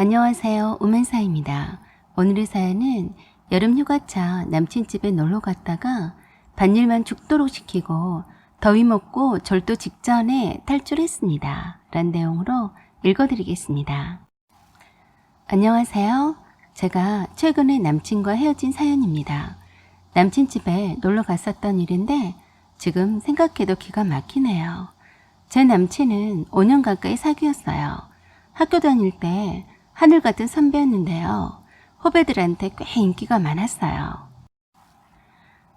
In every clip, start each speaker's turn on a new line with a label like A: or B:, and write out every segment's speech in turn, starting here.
A: 안녕하세요. 우мен사입니다. 오늘의 사연은 여름 휴가차 남친 집에 놀러 갔다가 밭일만 죽도록 시키고 더위 먹고 절도 직전에 탈출했습니다. 란 내용으로 읽어드리겠습니다. 안녕하세요. 제가 최근에 남친과 헤어진 사연입니다. 남친 집에 놀러 갔었던 일인데 지금 생각해도 기가 막히네요. 제 남친은 5년 가까이 사귀었어요. 학교 다닐 때 하늘 같은 선배였는데요. 후배들한테 꽤 인기가 많았어요.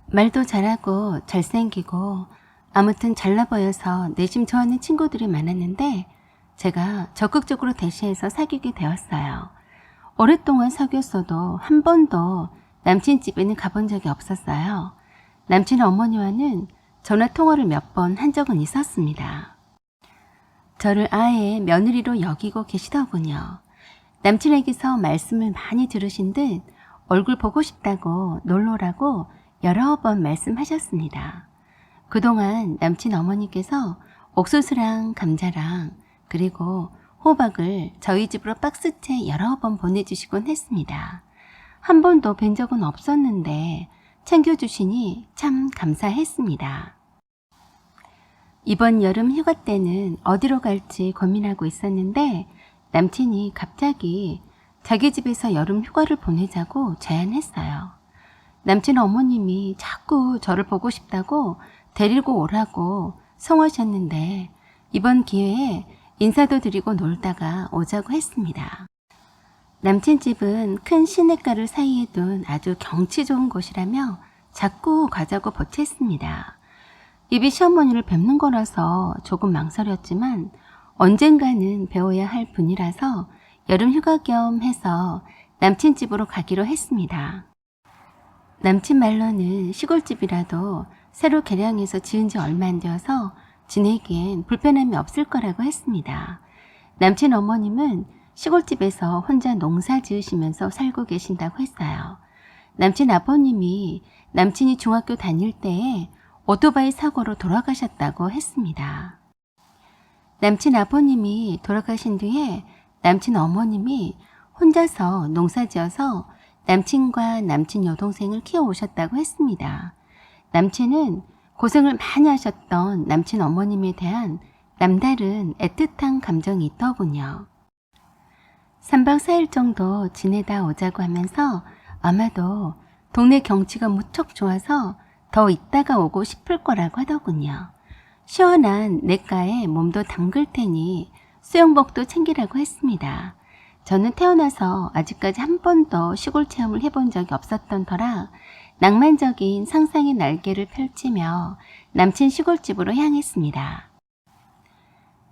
A: 말도 잘하고 잘생기고 아무튼 잘나 보여서 내심 좋아하는 친구들이 많았는데 제가 적극적으로 대시해서 사귀게 되었어요. 오랫동안 사귀었어도 한 번도 남친 집에는 가본 적이 없었어요. 남친 어머니와는 전화 통화를 몇 번 한 적은 있었습니다. 저를 아예 며느리로 여기고 계시더군요. 남친에게서 말씀을 많이 들으신 듯 얼굴 보고 싶다고 놀러라고 여러 번 말씀하셨습니다. 그동안 남친 어머니께서 옥수수랑 감자랑 그리고 호박을 저희 집으로 박스채 여러 번 보내주시곤 했습니다. 한 번도 뵌 적은 없었는데 챙겨주시니 참 감사했습니다. 이번 여름 휴가 때는 어디로 갈지 고민하고 있었는데 남친이 갑자기 자기 집에서 여름 휴가를 보내자고 제안했어요. 남친 어머님이 자꾸 저를 보고 싶다고 데리고 오라고 성하셨는데 이번 기회에 인사도 드리고 놀다가 오자고 했습니다. 남친 집은 큰 시냇가를 사이에 둔 아주 경치 좋은 곳이라며 자꾸 가자고 보탰습니다. 입이 시어머니를 뵙는 거라서 조금 망설였지만 언젠가는 배워야 할 분이라서 여름 휴가 겸 해서 남친 집으로 가기로 했습니다. 남친 말로는 시골집이라도 새로 개량해서 지은 지 얼마 안 되어서 지내기엔 불편함이 없을 거라고 했습니다. 남친 어머님은 시골집에서 혼자 농사 지으시면서 살고 계신다고 했어요. 남친 아버님이 남친이 중학교 다닐 때에 오토바이 사고로 돌아가셨다고 했습니다. 남친 아버님이 돌아가신 뒤에 남친 어머님이 혼자서 농사지어서 남친과 남친 여동생을 키워오셨다고 했습니다. 남친은 고생을 많이 하셨던 남친 어머님에 대한 남다른 애틋한 감정이 있더군요. 3박 4일 정도 지내다 오자고 하면서 아마도 동네 경치가 무척 좋아서 더 있다가 오고 싶을 거라고 하더군요. 시원한 냇가에 몸도 담글 테니 수영복도 챙기라고 했습니다. 저는 태어나서 아직까지 한 번도 시골 체험을 해본 적이 없었던 터라 낭만적인 상상의 날개를 펼치며 남친 시골집으로 향했습니다.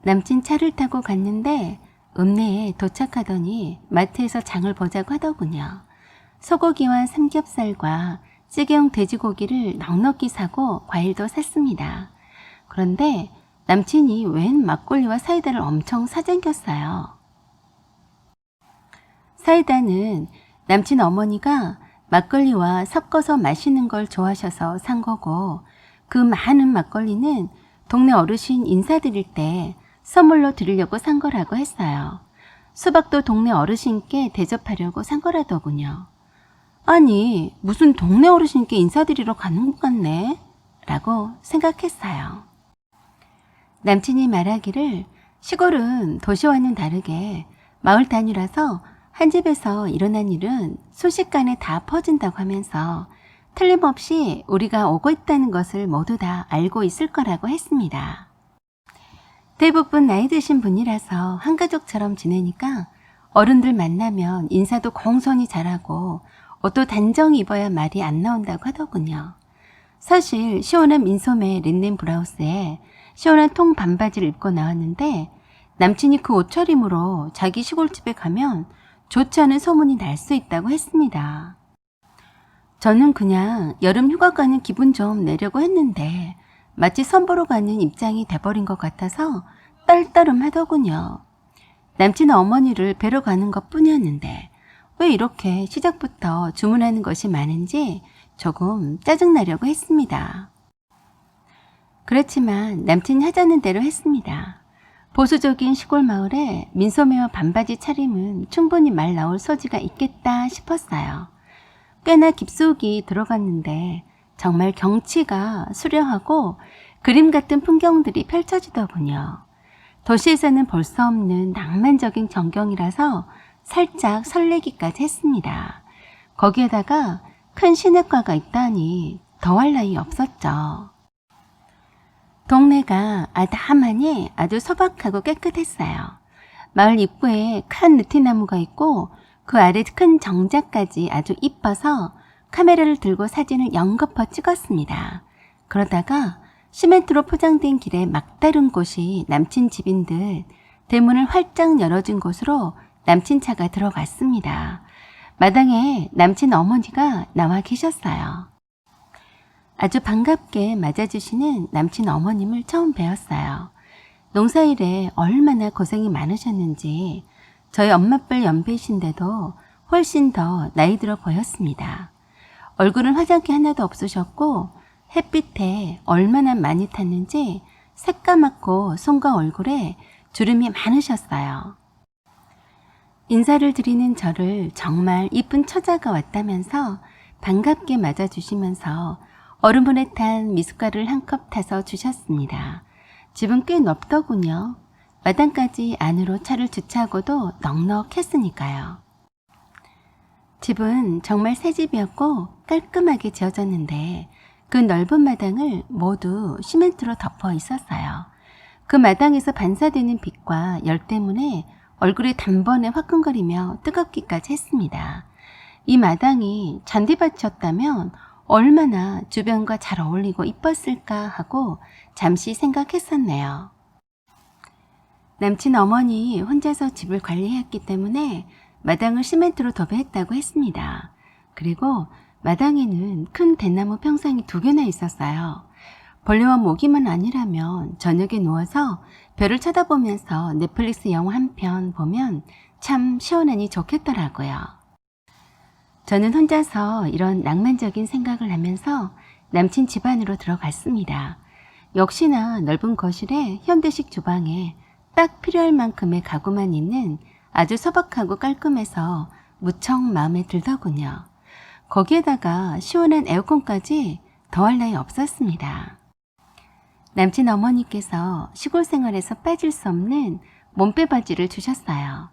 A: 남친 차를 타고 갔는데 읍내에 도착하더니 마트에서 장을 보자고 하더군요. 소고기와 삼겹살과 찌개용 돼지고기를 넉넉히 사고 과일도 샀습니다. 그런데 남친이 웬 막걸리와 사이다를 엄청 사쟁겼어요. 사이다는 남친 어머니가 막걸리와 섞어서 마시는 걸 좋아하셔서 산 거고 그 많은 막걸리는 동네 어르신 인사드릴 때 선물로 드리려고 산 거라고 했어요. 수박도 동네 어르신께 대접하려고 산 거라더군요. 아니 무슨 동네 어르신께 인사드리러 가는 것 같네 라고 생각했어요. 남친이 말하기를 시골은 도시와는 다르게 마을 단위라서 한 집에서 일어난 일은 순식간에 다 퍼진다고 하면서 틀림없이 우리가 오고 있다는 것을 모두 다 알고 있을 거라고 했습니다. 대부분 나이 드신 분이라서 한가족처럼 지내니까 어른들 만나면 인사도 공손히 잘하고 옷도 단정히 입어야 말이 안 나온다고 하더군요. 사실 시원한 민소매 린넨 브라우스에 시원한 통 반바지를 입고 나왔는데 남친이 그 옷차림으로 자기 시골집에 가면 좋지 않은 소문이 날 수 있다고 했습니다. 저는 그냥 여름 휴가 가는 기분 좀 내려고 했는데 마치 선보러 가는 입장이 돼버린 것 같아서 떨떠름하더군요. 남친 어머니를 뵈러 가는 것 뿐이었는데 왜 이렇게 시작부터 주문하는 것이 많은지 조금 짜증나려고 했습니다. 그렇지만 남친이 하자는 대로 했습니다. 보수적인 시골 마을에 민소매와 반바지 차림은 충분히 말 나올 소지가 있겠다 싶었어요. 꽤나 깊숙이 들어갔는데 정말 경치가 수려하고 그림 같은 풍경들이 펼쳐지더군요. 도시에서는 볼 수 없는 낭만적인 전경이라서 살짝 설레기까지 했습니다. 거기에다가 큰 시냇가가 있다니 더할 나위 없었죠. 동네가 아담하니 아주 소박하고 깨끗했어요. 마을 입구에 큰 느티나무가 있고 그 아래 큰 정자까지 아주 이뻐서 카메라를 들고 사진을 연거푸 찍었습니다. 그러다가 시멘트로 포장된 길에 막다른 곳이 남친 집인들 대문을 활짝 열어준 곳으로 남친 차가 들어갔습니다. 마당에 남친 어머니가 나와 계셨어요. 아주 반갑게 맞아주시는 남친 어머님을 처음 뵈었어요. 농사일에 얼마나 고생이 많으셨는지 저희 엄마뻘 연배이신데도 훨씬 더 나이 들어 보였습니다. 얼굴은 화장기 하나도 없으셨고 햇빛에 얼마나 많이 탔는지 새까맣고 손과 얼굴에 주름이 많으셨어요. 인사를 드리는 저를 정말 이쁜 처자가 왔다면서 반갑게 맞아주시면서 얼음물에 탄 미숫가루를 한 컵 타서 주셨습니다. 집은 꽤 넓더군요. 마당까지 안으로 차를 주차하고도 넉넉했으니까요. 집은 정말 새 집이었고 깔끔하게 지어졌는데 그 넓은 마당을 모두 시멘트로 덮어 있었어요. 그 마당에서 반사되는 빛과 열 때문에 얼굴이 단번에 화끈거리며 뜨겁기까지 했습니다. 이 마당이 잔디밭이었다면 얼마나 주변과 잘 어울리고 이뻤을까 하고 잠시 생각했었네요. 남친 어머니 혼자서 집을 관리했기 때문에 마당을 시멘트로 도배했다고 했습니다. 그리고 마당에는 큰 대나무 평상이 2개나 있었어요. 벌레와 모기만 아니라면 저녁에 누워서 별을 쳐다보면서 넷플릭스 영화 한 편 보면 참 시원하니 좋겠더라고요. 저는 혼자서 이런 낭만적인 생각을 하면서 남친 집 안으로 들어갔습니다. 역시나 넓은 거실에 현대식 주방에 딱 필요할 만큼의 가구만 있는 아주 소박하고 깔끔해서 무척 마음에 들더군요. 거기에다가 시원한 에어컨까지 더할 나위 없었습니다. 남친 어머니께서 시골 생활에서 빠질 수 없는 몸빼 바지를 주셨어요.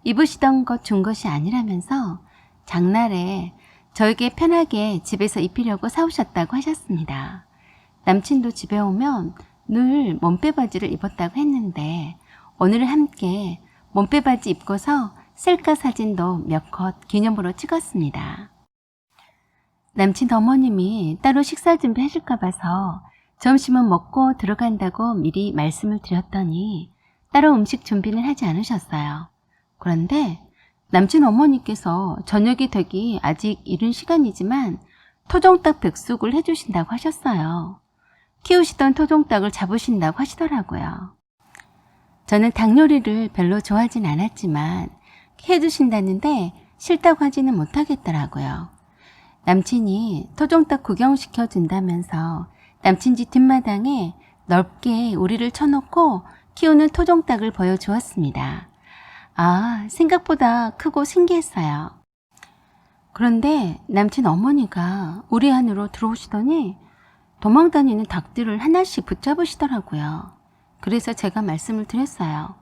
A: 입으시던 것 준 것이 아니라면서 장날에 저에게 편하게 집에서 입히려고 사오셨다고 하셨습니다. 남친도 집에 오면 늘 몸빼 바지를 입었다고 했는데 오늘은 함께 몸빼 바지 입고서 셀카 사진도 몇 컷 기념으로 찍었습니다. 남친 어머님이 따로 식사 준비하실까 봐서 점심은 먹고 들어간다고 미리 말씀을 드렸더니 따로 음식 준비는 하지 않으셨어요. 그런데 남친 어머니께서 저녁이 되기 아직 이른 시간이지만 토종닭 백숙을 해주신다고 하셨어요. 키우시던 토종닭을 잡으신다고 하시더라고요. 저는 닭 요리를 별로 좋아하진 않았지만 해주신다는데 싫다고 하지는 못하겠더라고요. 남친이 토종닭 구경시켜 준다면서 남친 집 뒷마당에 넓게 우리를 쳐놓고 키우는 토종닭을 보여주었습니다. 아, 생각보다 크고 신기했어요. 그런데 남친 어머니가 우리 안으로 들어오시더니 도망다니는 닭들을 하나씩 붙잡으시더라고요. 그래서 제가 말씀을 드렸어요.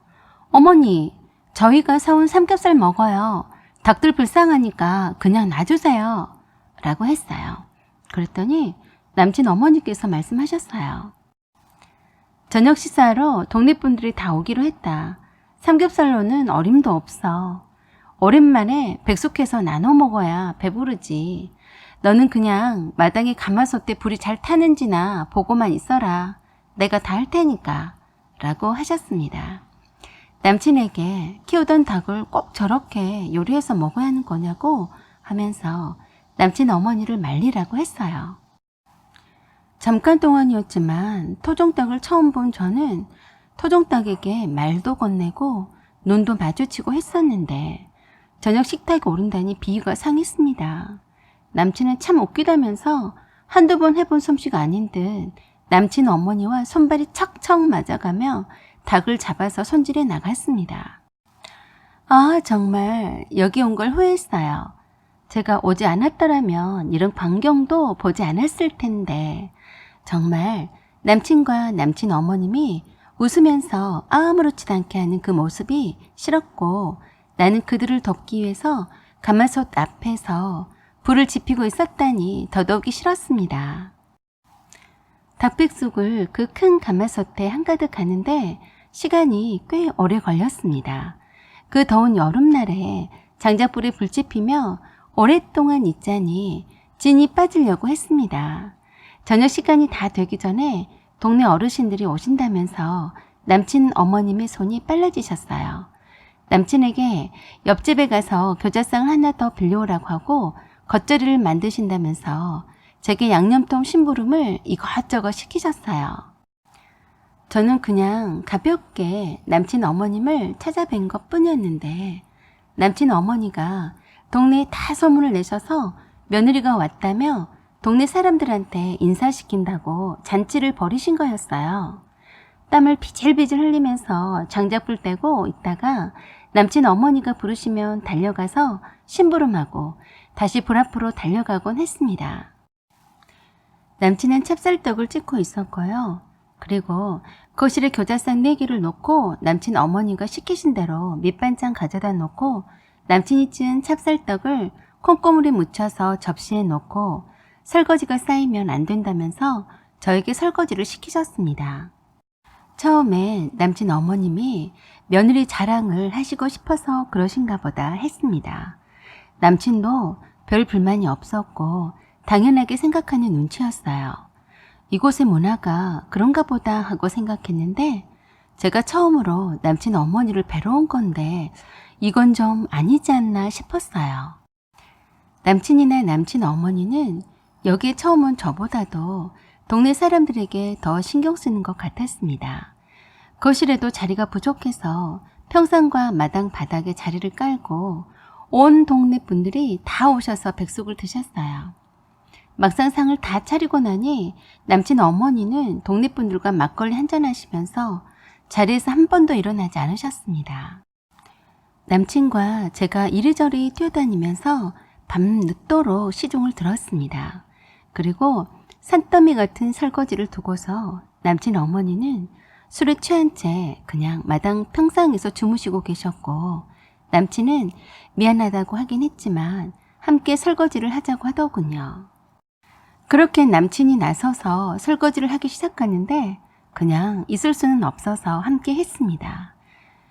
A: 어머니, 저희가 사온 삼겹살 먹어요. 닭들 불쌍하니까 그냥 놔주세요. 라고 했어요. 그랬더니 남친 어머니께서 말씀하셨어요. 저녁 식사로 동네 분들이 다 오기로 했다. 삼겹살로는 어림도 없어. 오랜만에 백숙해서 나눠 먹어야 배부르지. 너는 그냥 마당에 가마솥에 불이 잘 타는지나 보고만 있어라. 내가 다 할 테니까. 라고 하셨습니다. 남친에게 키우던 닭을 꼭 저렇게 요리해서 먹어야 하는 거냐고 하면서 남친 어머니를 말리라고 했어요. 잠깐 동안이었지만 토종닭을 처음 본 저는 토종닭에게 말도 건네고 눈도 마주치고 했었는데 저녁 식탁에 오른다니 비위가 상했습니다. 남친은 참 웃기다면서 한두 번 해본 솜씨가 아닌 듯 남친 어머니와 손발이 척척 맞아가며 닭을 잡아서 손질해 나갔습니다. 아, 정말 여기 온 걸 후회했어요. 제가 오지 않았더라면 이런 광경도 보지 않았을 텐데. 정말 남친과 남친 어머님이 웃으면서 아무렇지도 않게 하는 그 모습이 싫었고, 나는 그들을 돕기 위해서 가마솥 앞에서 불을 지피고 있었다니 더더욱이 싫었습니다. 닭백숙을 그 큰 가마솥에 한가득 하는데 시간이 꽤 오래 걸렸습니다. 그 더운 여름날에 장작불에 불 지피며 오랫동안 있자니 진이 빠지려고 했습니다. 저녁 시간이 다 되기 전에 동네 어르신들이 오신다면서 남친 어머님의 손이 빨라지셨어요. 남친에게 옆집에 가서 겨자상을 하나 더 빌려오라고 하고 겉절이를 만드신다면서 제게 양념통 심부름을 이것저것 시키셨어요. 저는 그냥 가볍게 남친 어머님을 찾아뵌 것 뿐이었는데, 남친 어머니가 동네에 다 소문을 내셔서 며느리가 왔다며 동네 사람들한테 인사시킨다고 잔치를 벌이신 거였어요. 땀을 비질비질 흘리면서 장작불 떼고 있다가 남친 어머니가 부르시면 달려가서 심부름하고 다시 불 앞으로 달려가곤 했습니다. 남친은 찹쌀떡을 찍고 있었고요. 그리고 거실에 겨자상 4개를 놓고 남친 어머니가 시키신 대로 밑반찬 가져다 놓고 남친이 찐 찹쌀떡을 콩고물에 묻혀서 접시에 놓고 설거지가 쌓이면 안 된다면서 저에게 설거지를 시키셨습니다. 처음엔 남친 어머님이 며느리 자랑을 하시고 싶어서 그러신가 보다 했습니다. 남친도 별 불만이 없었고 당연하게 생각하는 눈치였어요. 이곳의 문화가 그런가 보다 하고 생각했는데, 제가 처음으로 남친 어머니를 뵈러 온 건데 이건 좀 아니지 않나 싶었어요. 남친이나 남친 어머니는 여기에 처음 온 저보다도 동네 사람들에게 더 신경 쓰는 것 같았습니다. 거실에도 자리가 부족해서 평상과 마당 바닥에 자리를 깔고 온 동네 분들이 다 오셔서 백숙을 드셨어요. 막상 상을 다 차리고 나니 남친 어머니는 동네 분들과 막걸리 한잔 하시면서 자리에서 한 번도 일어나지 않으셨습니다. 남친과 제가 이리저리 뛰어다니면서 밤늦도록 시중을 들었습니다. 그리고 산더미 같은 설거지를 두고서 남친 어머니는 술에 취한 채 그냥 마당 평상에서 주무시고 계셨고, 남친은 미안하다고 하긴 했지만 함께 설거지를 하자고 하더군요. 그렇게 남친이 나서서 설거지를 하기 시작하는데 그냥 있을 수는 없어서 함께 했습니다.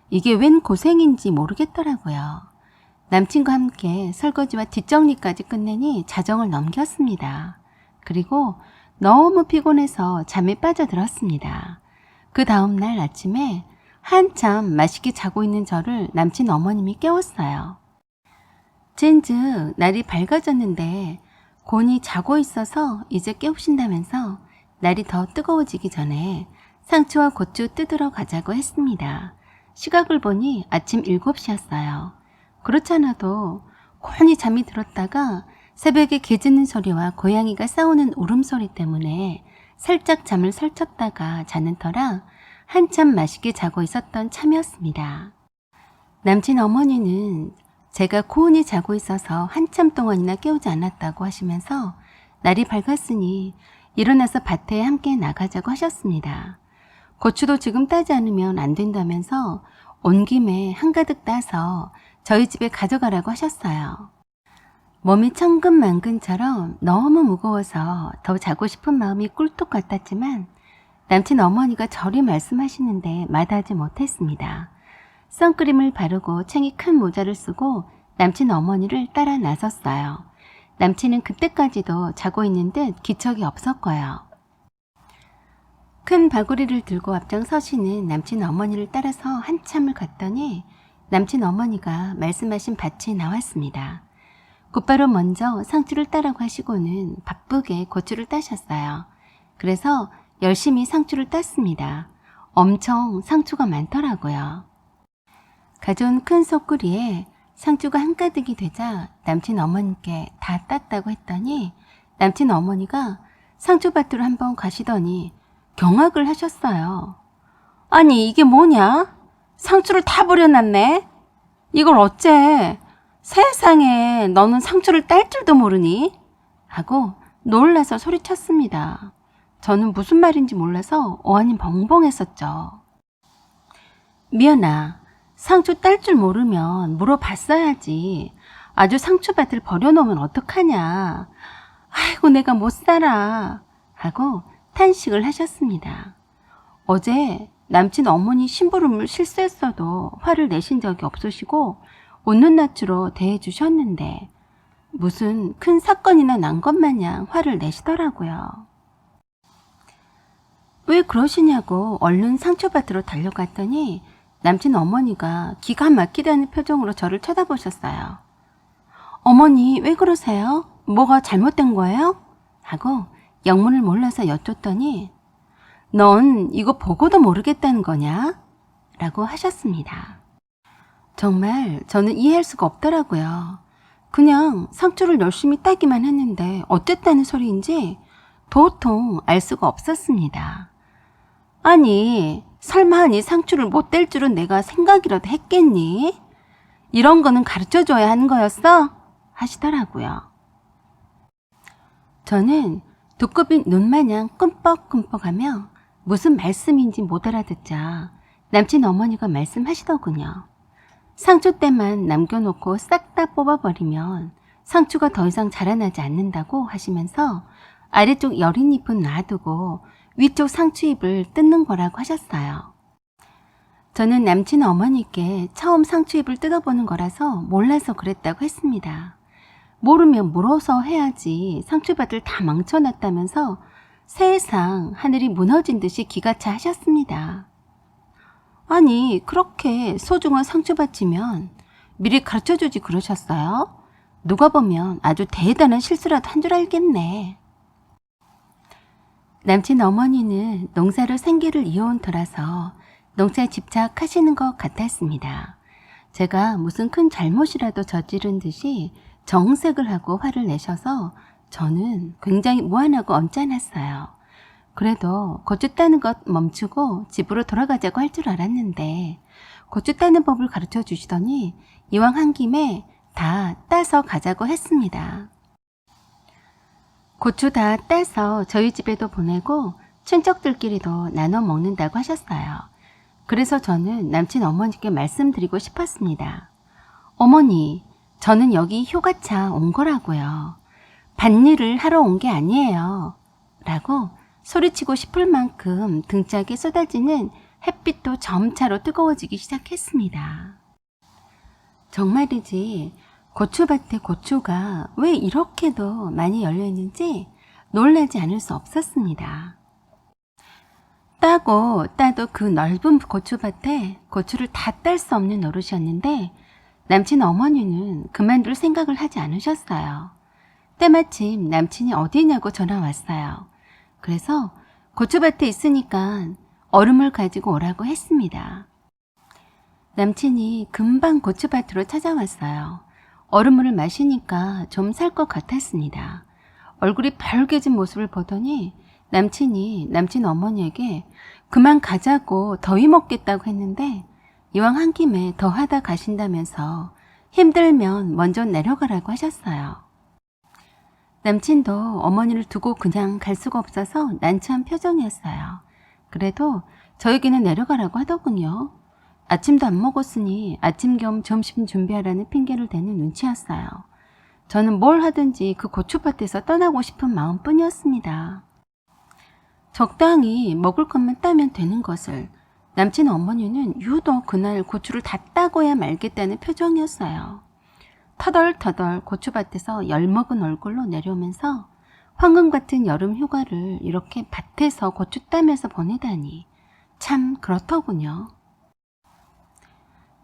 A: 이게 웬 고생인지 모르겠더라고요. 남친과 함께 설거지와 뒷정리까지 끝내니 자정을 넘겼습니다. 그리고 너무 피곤해서 잠에 빠져들었습니다. 그 다음날 아침에 한참 맛있게 자고 있는 저를 남친 어머님이 깨웠어요. 젠즉 날이 밝아졌는데 곤히 자고 있어서 이제 깨우신다면서 날이 더 뜨거워지기 전에 상추와 고추 뜯으러 가자고 했습니다. 시각을 보니 아침 7시였어요. 그렇잖아도 곤히 잠이 들었다가 새벽에 개 짖는 소리와 고양이가 싸우는 울음소리 때문에 살짝 잠을 설쳤다가 자는 터라 한참 맛있게 자고 있었던 참이었습니다. 남친 어머니는 제가 고온히 자고 있어서 한참 동안이나 깨우지 않았다고 하시면서 날이 밝았으니 일어나서 밭에 함께 나가자고 하셨습니다. 고추도 지금 따지 않으면 안 된다면서 온 김에 한가득 따서 저희 집에 가져가라고 하셨어요. 몸이 천근만근처럼 너무 무거워서 더 자고 싶은 마음이 꿀떡 같았지만 남친 어머니가 저리 말씀하시는데 마다하지 못했습니다. 선크림을 바르고 챙이 큰 모자를 쓰고 남친 어머니를 따라 나섰어요. 남친은 그때까지도 자고 있는 듯 기척이 없었고요. 큰 바구리를 들고 앞장서시는 남친 어머니를 따라서 한참을 갔더니 남친 어머니가 말씀하신 밭이 나왔습니다. 곧바로 먼저 상추를 따라고 하시고는 바쁘게 고추를 따셨어요. 그래서 열심히 상추를 땄습니다. 엄청 상추가 많더라고요. 가져온 큰 소쿠리에 상추가 한가득이 되자 남친 어머니께 다 땄다고 했더니 남친 어머니가 상추밭으로 한번 가시더니 경악을 하셨어요. 아니 이게 뭐냐? 상추를 다 버려놨네? 이걸 어째? 세상에 너는 상추를 딸 줄도 모르니? 하고 놀라서 소리쳤습니다. 저는 무슨 말인지 몰라서 어안이 벙벙했었죠. 미연아, 상추 딸 줄 모르면 물어봤어야지. 아주 상추밭을 버려놓으면 어떡하냐. 아이고 내가 못 살아. 하고 탄식을 하셨습니다. 어제 남친 어머니 심부름을 실수했어도 화를 내신 적이 없으시고 웃는 낯으로 대해주셨는데 무슨 큰 사건이나 난 것 마냥 화를 내시더라고요. 왜 그러시냐고 얼른 상추밭으로 달려갔더니 남친 어머니가 기가 막히다는 표정으로 저를 쳐다보셨어요. 어머니 왜 그러세요? 뭐가 잘못된 거예요? 하고 영문을 몰라서 여쭙더니 넌 이거 보고도 모르겠다는 거냐? 라고 하셨습니다. 정말 저는 이해할 수가 없더라고요. 그냥 상추를 열심히 따기만 했는데 어쨌다는 소리인지 도통 알 수가 없었습니다. 아니 설마 이 상추를 못 뗄 줄은 내가 생각이라도 했겠니? 이런 거는 가르쳐줘야 하는 거였어? 하시더라고요. 저는 두꺼비 눈마냥 끔뻑끔뻑하며 무슨 말씀인지 못 알아듣자 남친 어머니가 말씀하시더군요. 상추대만 남겨놓고 싹 다 뽑아버리면 상추가 더 이상 자라나지 않는다고 하시면서 아래쪽 여린 잎은 놔두고 위쪽 상추잎을 뜯는 거라고 하셨어요. 저는 남친 어머니께 처음 상추잎을 뜯어보는 거라서 몰라서 그랬다고 했습니다. 모르면 물어서 해야지 상추밭을 다 망쳐놨다면서 세상 하늘이 무너진 듯이 기가 차 하셨습니다. 아니 그렇게 소중한 상추밭이면 미리 가르쳐주지 그러셨어요? 누가 보면 아주 대단한 실수라도 한 줄 알겠네. 남친 어머니는 농사로 생계를 이어온 터라서 농사에 집착하시는 것 같았습니다. 제가 무슨 큰 잘못이라도 저지른 듯이 정색을 하고 화를 내셔서 저는 굉장히 무안하고 언짢았어요. 그래도 고추 따는 것 멈추고 집으로 돌아가자고 할 줄 알았는데 고추 따는 법을 가르쳐 주시더니 이왕 한 김에 다 따서 가자고 했습니다. 고추 다 따서 저희 집에도 보내고 친척들끼리도 나눠 먹는다고 하셨어요. 그래서 저는 남친 어머니께 말씀드리고 싶었습니다. 어머니, 저는 여기 휴가차 온 거라고요. 밭일을 하러 온 게 아니에요. 라고 소리치고 싶을 만큼 등짝에 쏟아지는 햇빛도 점차로 뜨거워지기 시작했습니다. 정말이지 고추밭에 고추가 왜 이렇게도 많이 열려있는지 놀라지 않을 수 없었습니다. 따도 그 넓은 고추밭에 고추를 다 딸 수 없는 노릇이었는데 남친 어머니는 그만둘 생각을 하지 않으셨어요. 때마침 남친이 어디냐고 전화 왔어요. 그래서 고추밭에 있으니까 얼음을 가지고 오라고 했습니다. 남친이 금방 고추밭으로 찾아왔어요. 얼음물을 마시니까 좀 살 것 같았습니다. 얼굴이 벌개진 모습을 보더니 남친 어머니에게 그만 가자고 더위 먹겠다고 했는데 이왕 한 김에 더 하다 가신다면서 힘들면 먼저 내려가라고 하셨어요. 남친도 어머니를 두고 그냥 갈 수가 없어서 난처한 표정이었어요. 그래도 저에게는 내려가라고 하더군요. 아침도 안 먹었으니 아침 겸 점심 준비하라는 핑계를 대는 눈치였어요. 저는 뭘 하든지 그 고추밭에서 떠나고 싶은 마음뿐이었습니다. 적당히 먹을 것만 따면 되는 것을 남친 어머니는 유독 그날 고추를 다 따고야 말겠다는 표정이었어요. 터덜터덜 고추밭에서 열먹은 얼굴로 내려오면서 황금 같은 여름 휴가를 이렇게 밭에서 고추 따면서 보내다니 참 그렇더군요.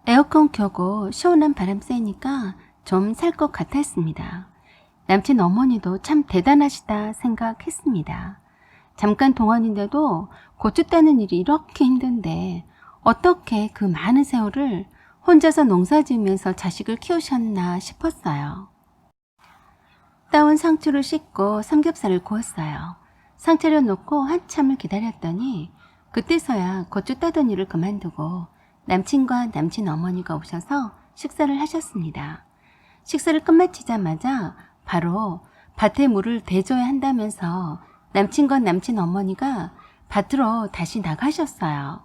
A: 에어컨 켜고 시원한 바람 쐬니까 좀 살 것 같았습니다. 남친 어머니도 참 대단하시다 생각했습니다. 잠깐 동안인데도 고추 따는 일이 이렇게 힘든데 어떻게 그 많은 세월을 혼자서 농사 지으면서 자식을 키우셨나 싶었어요. 따온 상추를 씻고 삼겹살을 구웠어요. 상차려 놓고 한참을 기다렸더니 그때서야 고추 따던 일을 그만두고 남친과 남친 어머니가 오셔서 식사를 하셨습니다. 식사를 끝마치자마자 바로 밭에 물을 대줘야 한다면서 남친과 남친 어머니가 밭으로 다시 나가셨어요.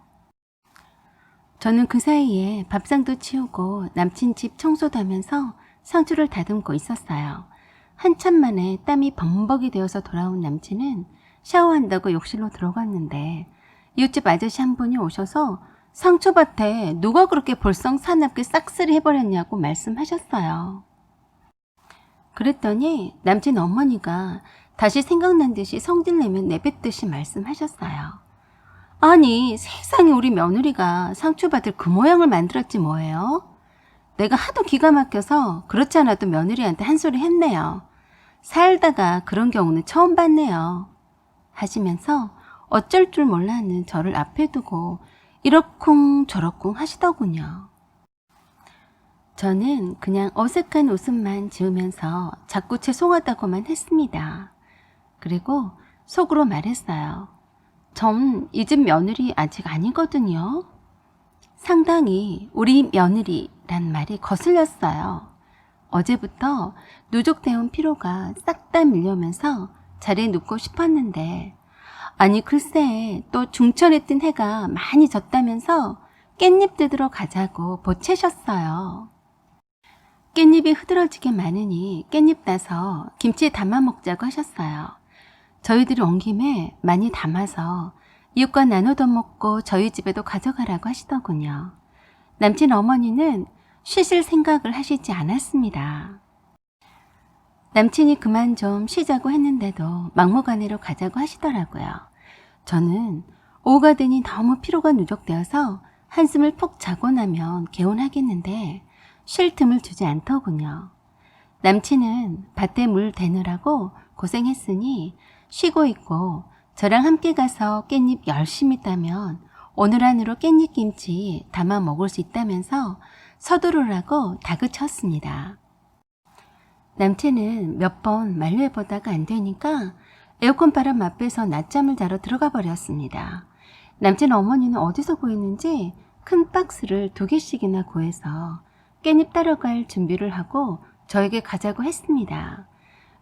A: 저는 그 사이에 밥상도 치우고 남친 집 청소도 하면서 상추를 다듬고 있었어요. 한참 만에 땀이 범벅이 되어서 돌아온 남친은 샤워한다고 욕실로 들어갔는데 이웃집 아저씨 한 분이 오셔서 상추밭에 누가 그렇게 볼썽 사납게 싹쓸이 해버렸냐고 말씀하셨어요. 그랬더니 남친 어머니가 다시 생각난 듯이 성질내면 내뱉듯이 말씀하셨어요. 아니, 세상에 우리 며느리가 상추밭을 그 모양을 만들었지 뭐예요? 내가 하도 기가 막혀서 그렇지 않아도 며느리한테 한 소리 했네요. 살다가 그런 경우는 처음 봤네요. 하시면서 어쩔 줄 몰라하는 저를 앞에 두고 이러쿵 저러쿵 하시더군요. 저는 그냥 어색한 웃음만 지으면서 자꾸 죄송하다고만 했습니다. 그리고 속으로 말했어요. 전 이 집 며느리 아직 아니거든요. 상당히 우리 며느리란 말이 거슬렸어요. 어제부터 누적되어 피로가 싹 다 밀려오면서 자리에 눕고 싶었는데 아니 글쎄 또 중천에 뜬 해가 많이 졌다면서 깻잎 뜯으러 가자고 보채셨어요. 깻잎이 흐드러지게 많으니 깻잎 따서 김치에 담아 먹자고 하셨어요. 저희들이 온 김에 많이 담아서 이웃과 나눠도 먹고 저희 집에도 가져가라고 하시더군요. 남친 어머니는 쉬실 생각을 하시지 않았습니다. 남친이 그만 좀 쉬자고 했는데도 막무가내로 가자고 하시더라고요. 저는 오후가 되니 너무 피로가 누적되어서 한숨을 푹 자고 나면 개운하겠는데 쉴 틈을 주지 않더군요. 남친은 밭에 물 대느라고 고생했으니 쉬고 있고 저랑 함께 가서 깻잎 열심히 따면 오늘 안으로 깻잎김치 담아 먹을 수 있다면서 서두르라고 다그쳤습니다. 남친은 몇 번 만류해보다가 안 되니까 에어컨 바람 앞에서 낮잠을 자러 들어가 버렸습니다. 남친 어머니는 어디서 구했는지 큰 박스를 2개씩이나 구해서 깻잎 따러 갈 준비를 하고 저에게 가자고 했습니다.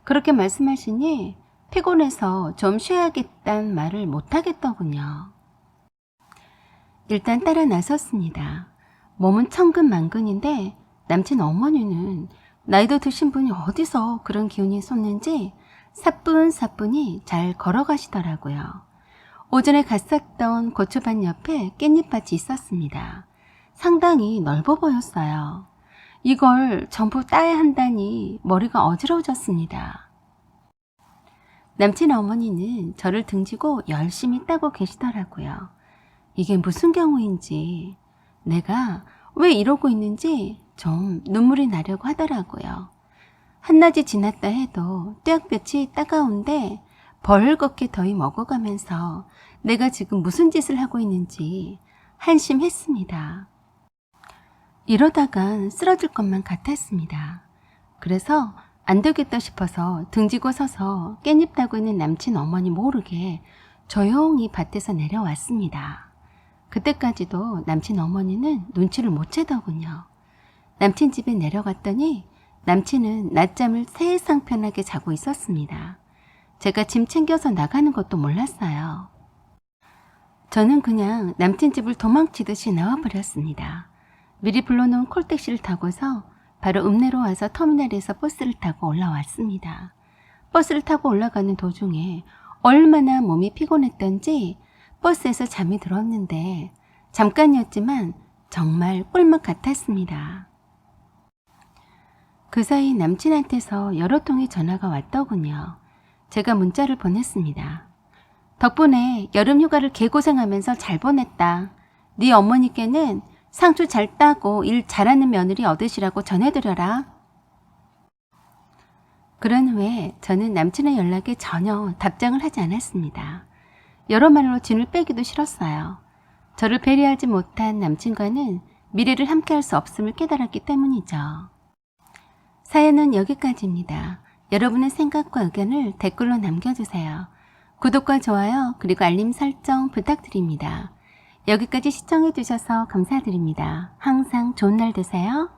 A: 그렇게 말씀하시니 피곤해서 좀 쉬어야겠다는 말을 못하겠더군요. 일단 따라 나섰습니다. 몸은 천근만근인데 남친 어머니는 나이도 드신 분이 어디서 그런 기운이 솟는지 사뿐사뿐히 잘 걸어가시더라고요. 오전에 갔었던 고추밭 옆에 깻잎밭이 있었습니다. 상당히 넓어 보였어요. 이걸 전부 따야 한다니 머리가 어지러워졌습니다. 남친 어머니는 저를 등지고 열심히 따고 계시더라고요. 이게 무슨 경우인지 내가 왜 이러고 있는지 좀 눈물이 나려고 하더라고요. 한낮이 지났다 해도 떼약볕이 따가운데 벌겋게 더위 먹어가면서 내가 지금 무슨 짓을 하고 있는지 한심했습니다. 이러다간 쓰러질 것만 같았습니다. 그래서 안 되겠다 싶어서 등지고 서서 깻잎 따고 있는 남친 어머니 모르게 조용히 밭에서 내려왔습니다. 그때까지도 남친 어머니는 눈치를 못 채더군요. 남친 집에 내려갔더니 남친은 낮잠을 세상 편하게 자고 있었습니다. 제가 짐 챙겨서 나가는 것도 몰랐어요. 저는 그냥 남친 집을 도망치듯이 나와버렸습니다. 미리 불러놓은 콜택시를 타고서 바로 읍내로 와서 터미널에서 버스를 타고 올라왔습니다. 버스를 타고 올라가는 도중에 얼마나 몸이 피곤했던지 버스에서 잠이 들었는데 잠깐이었지만 정말 꿀맛 같았습니다. 그 사이 남친한테서 여러 통의 전화가 왔더군요. 제가 문자를 보냈습니다. 덕분에 여름 휴가를 개고생하면서 잘 보냈다. 네 어머니께는 상추 잘 따고 일 잘하는 며느리 얻으시라고 전해드려라. 그런 후에 저는 남친의 연락에 전혀 답장을 하지 않았습니다. 여러 말로 진을 빼기도 싫었어요. 저를 배려하지 못한 남친과는 미래를 함께할 수 없음을 깨달았기 때문이죠. 사연은 여기까지입니다. 여러분의 생각과 의견을 댓글로 남겨주세요. 구독과 좋아요 그리고 알림 설정 부탁드립니다. 여기까지 시청해 주셔서 감사드립니다. 항상 좋은 날 되세요.